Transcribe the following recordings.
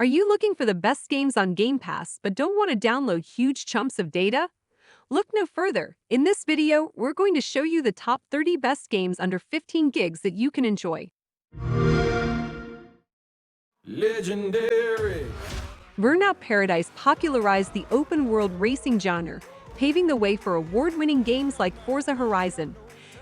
Are you looking for the best games on Game Pass but don't want to download huge chunks of data? Look no further. In this video, we're going to show you the top 30 best games under 15 gigs that you can enjoy. Legendary. Burnout Paradise popularized the open-world racing genre, paving the way for award-winning games like Forza Horizon.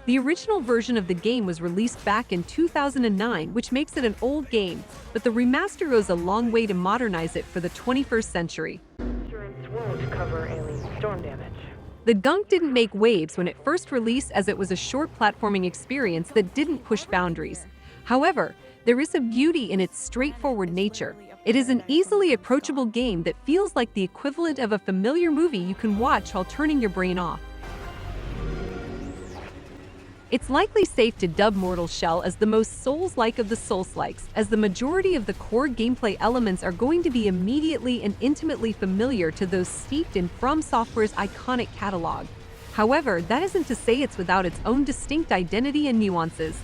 The original version of the game was released back in 2009, which makes it an old game, but the remaster goes a long way to modernize it for the 21st century. Insurance won't cover alien storm damage. The Gunk didn't make waves when it first released, as it was a short platforming experience that didn't push boundaries. However, there is a beauty in its straightforward nature. It is an easily approachable game that feels like the equivalent of a familiar movie you can watch while turning your brain off. It's likely safe to dub Mortal Shell as the most Souls-like of the Souls-likes, as the majority of the core gameplay elements are going to be immediately and intimately familiar to those steeped in From Software's iconic catalog. However, that isn't to say it's without its own distinct identity and nuances.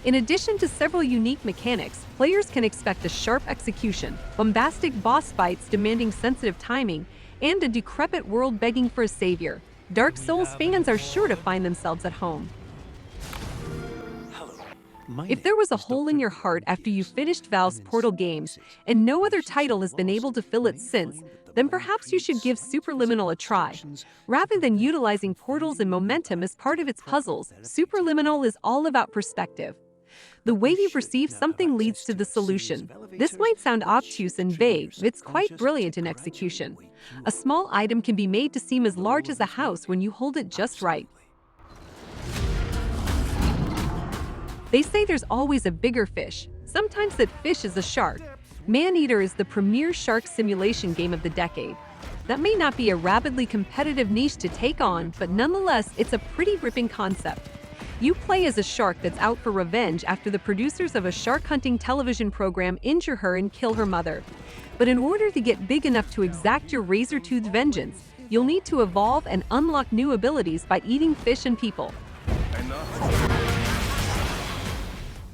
In addition to several unique mechanics, players can expect a sharp execution, bombastic boss fights demanding sensitive timing, and a decrepit world begging for a savior. Dark Souls fans are sure to find themselves at home. If there was a hole in your heart after you finished Valve's Portal games, and no other title has been able to fill it since, then perhaps you should give Superliminal a try. Rather than utilizing portals and momentum as part of its puzzles, Superliminal is all about perspective. The way you perceive something leads to the solution. This might sound obtuse and vague, but it's quite brilliant in execution. A small item can be made to seem as large as a house when you hold it just right. They say there's always a bigger fish. Sometimes that fish is a shark. Maneater is the premier shark simulation game of the decade. That may not be a rapidly competitive niche to take on, but nonetheless, it's a pretty gripping concept. You play as a shark that's out for revenge after the producers of a shark-hunting television program injure her and kill her mother. But in order to get big enough to exact your razor-toothed vengeance, you'll need to evolve and unlock new abilities by eating fish and people.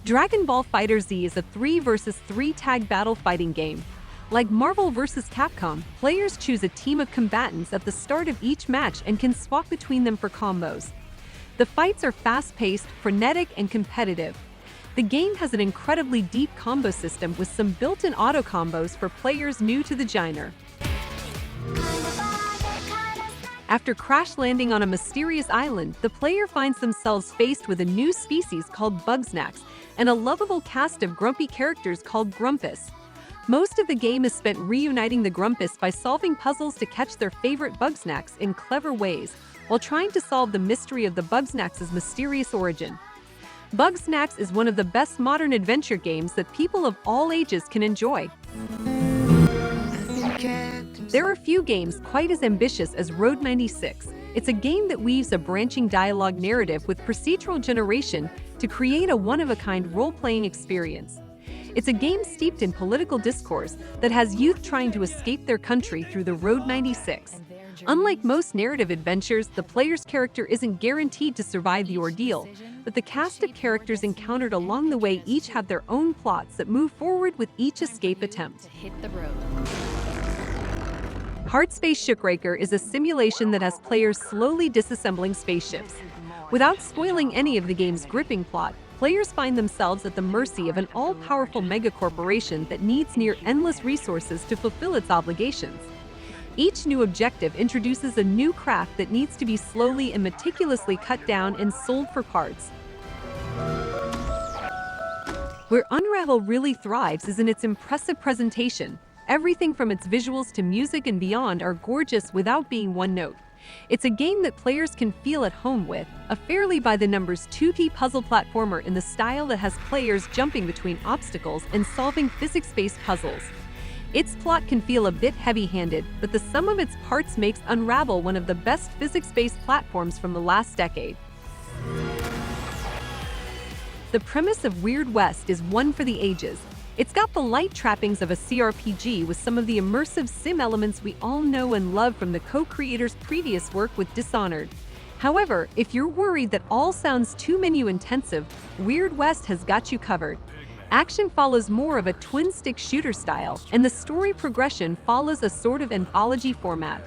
Dragon Ball FighterZ is a 3 vs 3 tag battle fighting game. Like Marvel vs Capcom, players choose a team of combatants at the start of each match and can swap between them for combos. The fights are fast-paced, frenetic, and competitive. The game has an incredibly deep combo system with some built-in auto combos for players new to the genre. After crash landing on a mysterious island, the player finds themselves faced with a new species called Bugsnax and a lovable cast of grumpy characters called Grumpus. Most of the game is spent reuniting the Grumpus by solving puzzles to catch their favorite Bugsnax in clever ways, while trying to solve the mystery of the Bugsnax's mysterious origin. Bugsnax is one of the best modern adventure games that people of all ages can enjoy. There are few games quite as ambitious as Road 96. It's a game that weaves a branching dialogue narrative with procedural generation to create a one-of-a-kind role-playing experience. It's a game steeped in political discourse that has youth trying to escape their country through the Road 96. Unlike most narrative adventures, the player's character isn't guaranteed to survive the ordeal, but the cast of characters encountered along the way each have their own plots that move forward with each escape attempt. Hit the road. Hardspace Shipbreaker is a simulation that has players slowly disassembling spaceships. Without spoiling any of the game's gripping plot, players find themselves at the mercy of an all-powerful megacorporation that needs near-endless resources to fulfill its obligations. Each new objective introduces a new craft that needs to be slowly and meticulously cut down and sold for parts. Where Unravel really thrives is in its impressive presentation. Everything from its visuals to music and beyond are gorgeous without being one note. It's a game that players can feel at home with, a fairly by-the-numbers 2D puzzle platformer in the style that has players jumping between obstacles and solving physics-based puzzles. Its plot can feel a bit heavy-handed, but the sum of its parts makes Unravel one of the best physics-based platforms from the last decade. The premise of Weird West is one for the ages. It's got the light trappings of a CRPG with some of the immersive sim elements we all know and love from the co-creator's previous work with Dishonored. However, if you're worried that all sounds too menu-intensive, Weird West has got you covered. Action follows more of a twin-stick shooter style, and the story progression follows a sort of anthology format.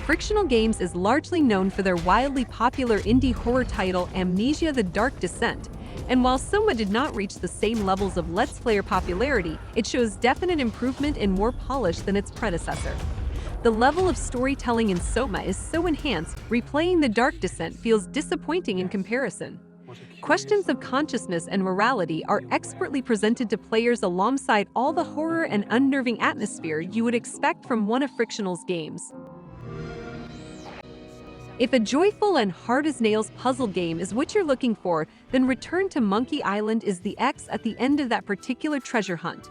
Frictional Games is largely known for their wildly popular indie horror title Amnesia: The Dark Descent, and while Soma did not reach the same levels of Let's Player popularity, it shows definite improvement and more polish than its predecessor. The level of storytelling in Soma is so enhanced, replaying The Dark Descent feels disappointing in comparison. Questions of consciousness and morality are expertly presented to players alongside all the horror and unnerving atmosphere you would expect from one of Frictional's games. If a joyful and hard-as-nails puzzle game is what you're looking for, then Return to Monkey Island is the X at the end of that particular treasure hunt.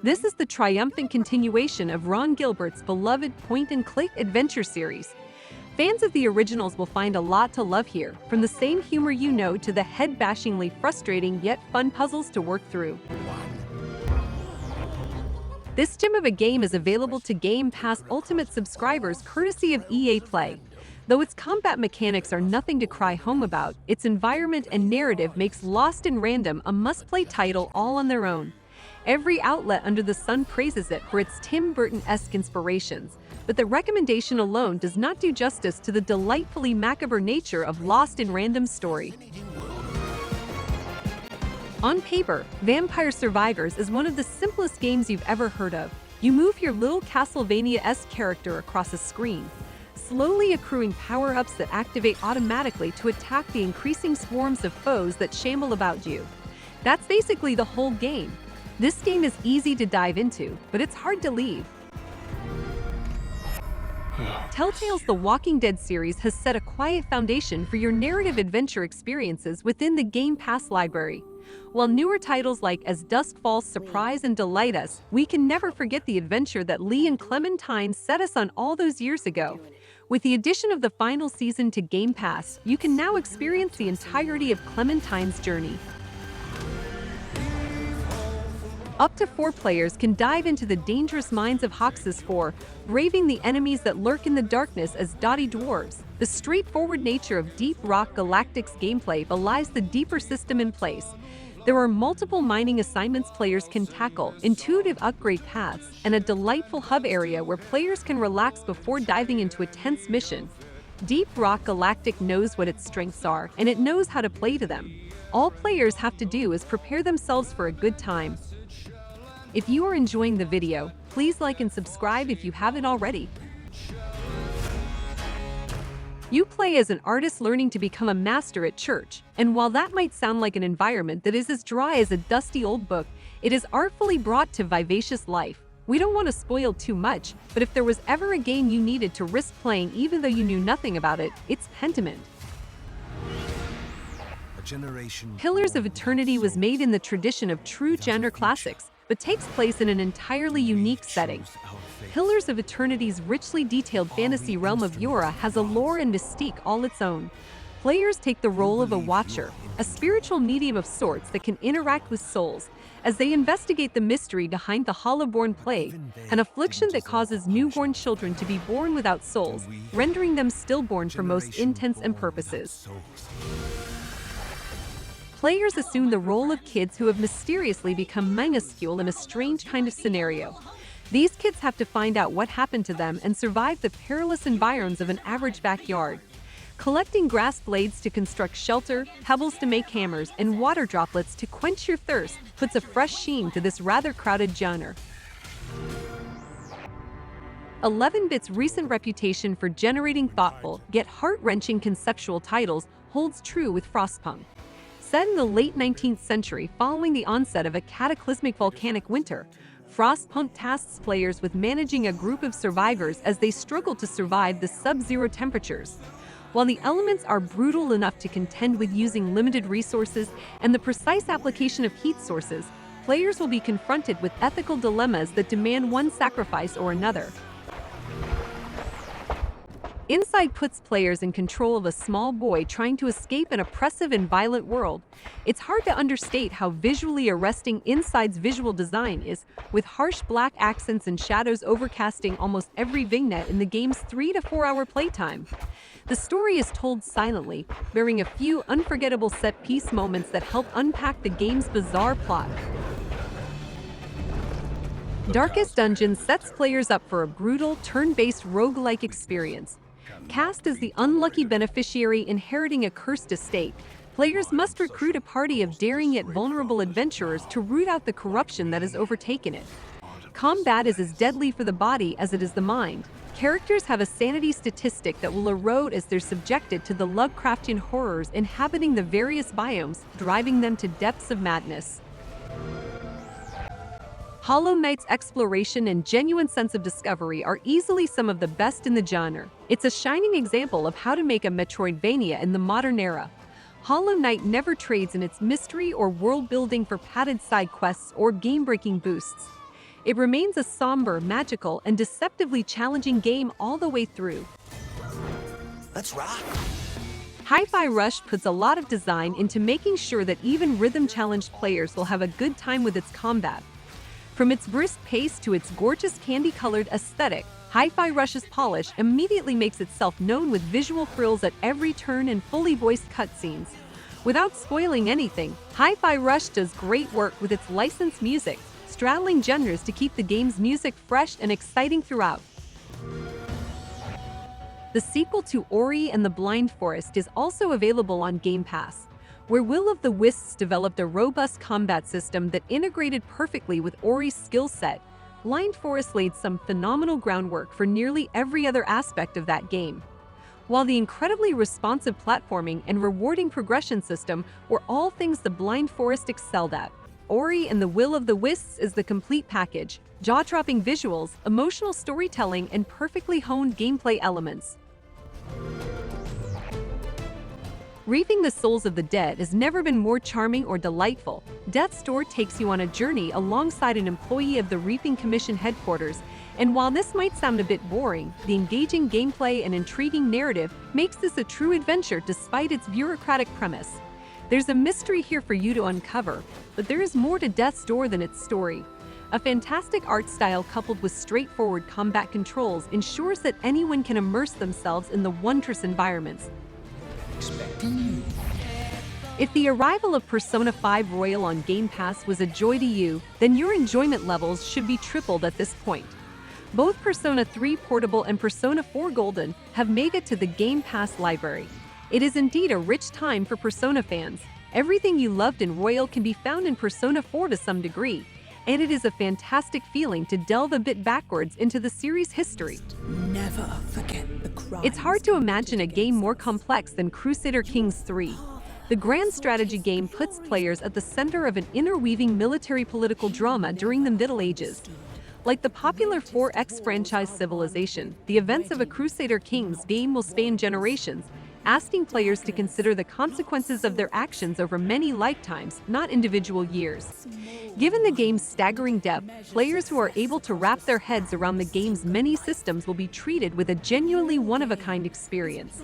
This is the triumphant continuation of Ron Gilbert's beloved point-and-click adventure series. Fans of the originals will find a lot to love here, from the same humor you know to the head-bashingly frustrating yet fun puzzles to work through. This gem of a game is available to Game Pass Ultimate subscribers courtesy of EA Play. Though its combat mechanics are nothing to cry home about, its environment and narrative makes Lost in Random a must-play title all on their own. Every outlet under the sun praises it for its Tim Burton-esque inspirations, but the recommendation alone does not do justice to the delightfully macabre nature of Lost in Random's story. On paper, Vampire Survivors is one of the simplest games you've ever heard of. You move your little Castlevania-esque character across a screen, slowly accruing power-ups that activate automatically to attack the increasing swarms of foes that shamble about you. That's basically the whole game. This game is easy to dive into, but it's hard to leave. Telltale's The Walking Dead series has set a quiet foundation for your narrative adventure experiences within the Game Pass library. While newer titles like As Dusk Falls surprise and delight us, we can never forget the adventure that Lee and Clementine set us on all those years ago. With the addition of the final season to Game Pass, you can now experience the entirety of Clementine's journey. Up to 4 players can dive into the dangerous minds of Hox's 4, braving the enemies that lurk in the darkness as doughty dwarves. The straightforward nature of Deep Rock Galactic's gameplay belies the deeper system in place. There are multiple mining assignments players can tackle, intuitive upgrade paths, and a delightful hub area where players can relax before diving into a tense mission. Deep Rock Galactic knows what its strengths are, and it knows how to play to them. All players have to do is prepare themselves for a good time. If you are enjoying the video, please like and subscribe if you haven't already. You play as an artist learning to become a master at church, and while that might sound like an environment that is as dry as a dusty old book, it is artfully brought to vivacious life. We don't want to spoil too much, but if there was ever a game you needed to risk playing even though you knew nothing about it, it's Pentiment. Pillars of Eternity was made in the tradition of true genre classics, but takes place in an entirely unique setting. Pillars of Eternity's richly detailed fantasy realm of Yora has a lore and mystique all its own. Players take the role of a watcher, a spiritual medium of sorts that can interact with souls, as they investigate the mystery behind the Hollowborn Plague, an affliction that causes newborn children to be born without souls, rendering them stillborn for most intents and purposes. Players assume the role of kids who have mysteriously become minuscule in a strange kind of scenario. These kids have to find out what happened to them and survive the perilous environs of an average backyard. Collecting grass blades to construct shelter, pebbles to make hammers, and water droplets to quench your thirst puts a fresh sheen to this rather crowded genre. 11-Bit's recent reputation for generating thoughtful, yet heart-wrenching conceptual titles holds true with Frostpunk. Set in the late 19th century following the onset of a cataclysmic volcanic winter, Frostpunk tasks players with managing a group of survivors as they struggle to survive the sub-zero temperatures. While the elements are brutal enough to contend with using limited resources and the precise application of heat sources, players will be confronted with ethical dilemmas that demand one sacrifice or another. Inside puts players in control of a small boy trying to escape an oppressive and violent world. It's hard to understate how visually arresting Inside's visual design is, with harsh black accents and shadows overcasting almost every vignette in the game's 3 to 4 hour playtime. The story is told silently, bearing a few unforgettable set-piece moments that help unpack the game's bizarre plot. Darkest Dungeon sets players up for a brutal, turn-based roguelike experience. Cast as the unlucky beneficiary inheriting a cursed estate, players must recruit a party of daring yet vulnerable adventurers to root out the corruption that has overtaken it. Combat is as deadly for the body as it is the mind. Characters have a sanity statistic that will erode as they're subjected to the Lovecraftian horrors inhabiting the various biomes, driving them to depths of madness. Hollow Knight's exploration and genuine sense of discovery are easily some of the best in the genre. It's a shining example of how to make a Metroidvania in the modern era. Hollow Knight never trades in its mystery or world-building for padded side quests or game-breaking boosts. It remains a somber, magical, and deceptively challenging game all the way through. Let's rock! Hi-Fi Rush puts a lot of design into making sure that even rhythm-challenged players will have a good time with its combat. From its brisk pace to its gorgeous candy-colored aesthetic, Hi-Fi Rush's polish immediately makes itself known with visual thrills at every turn and fully voiced cutscenes. Without spoiling anything, Hi-Fi Rush does great work with its licensed music, straddling genres to keep the game's music fresh and exciting throughout. The sequel to Ori and the Blind Forest is also available on Game Pass, where Will of the Wisps developed a robust combat system that integrated perfectly with Ori's skill set. Blind Forest laid some phenomenal groundwork for nearly every other aspect of that game. While the incredibly responsive platforming and rewarding progression system were all things the Blind Forest excelled at, Ori and the Will of the Wisps is the complete package: jaw-dropping visuals, emotional storytelling, and perfectly honed gameplay elements. Reaping the Souls of the Dead has never been more charming or delightful. Death's Door takes you on a journey alongside an employee of the Reaping Commission headquarters, and while this might sound a bit boring, the engaging gameplay and intriguing narrative makes this a true adventure despite its bureaucratic premise. There's a mystery here for you to uncover, but there is more to Death's Door than its story. A fantastic art style coupled with straightforward combat controls ensures that anyone can immerse themselves in the wondrous environments. If the arrival of Persona 5 Royal on Game Pass was a joy to you, then your enjoyment levels should be tripled at this point. Both Persona 3 Portable and Persona 4 Golden have made it to the Game Pass library. It is indeed a rich time for Persona fans. Everything you loved in Royal can be found in Persona 4 to some degree, and it is a fantastic feeling to delve a bit backwards into the series' history. Never forget the crimes. It's hard to imagine a game more complex than Crusader Kings III. The grand strategy game puts players at the center of an interweaving military-political drama during the Middle Ages. Like the popular 4X franchise Civilization, the events of a Crusader Kings game will span generations, asking players to consider the consequences of their actions over many lifetimes, not individual years. Given the game's staggering depth, players who are able to wrap their heads around the game's many systems will be treated with a genuinely one-of-a-kind experience.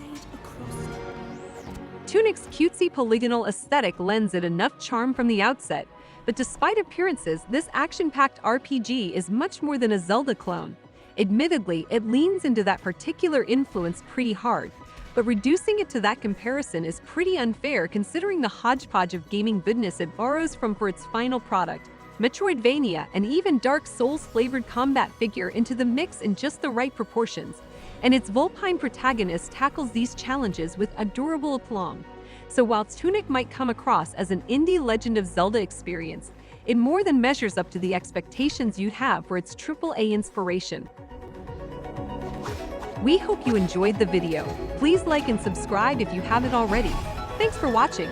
Tunic's cutesy polygonal aesthetic lends it enough charm from the outset, but despite appearances, this action-packed RPG is much more than a Zelda clone. Admittedly, it leans into that particular influence pretty hard, but reducing it to that comparison is pretty unfair considering the hodgepodge of gaming goodness it borrows from for its final product. Metroidvania and even Dark Souls-flavored combat figure into the mix in just the right proportions, and its Vulpine protagonist tackles these challenges with adorable aplomb. So while Tunic might come across as an indie Legend of Zelda experience, it more than measures up to the expectations you'd have for its AAA inspiration. We hope you enjoyed the video. Please like and subscribe if you haven't already. Thanks for watching.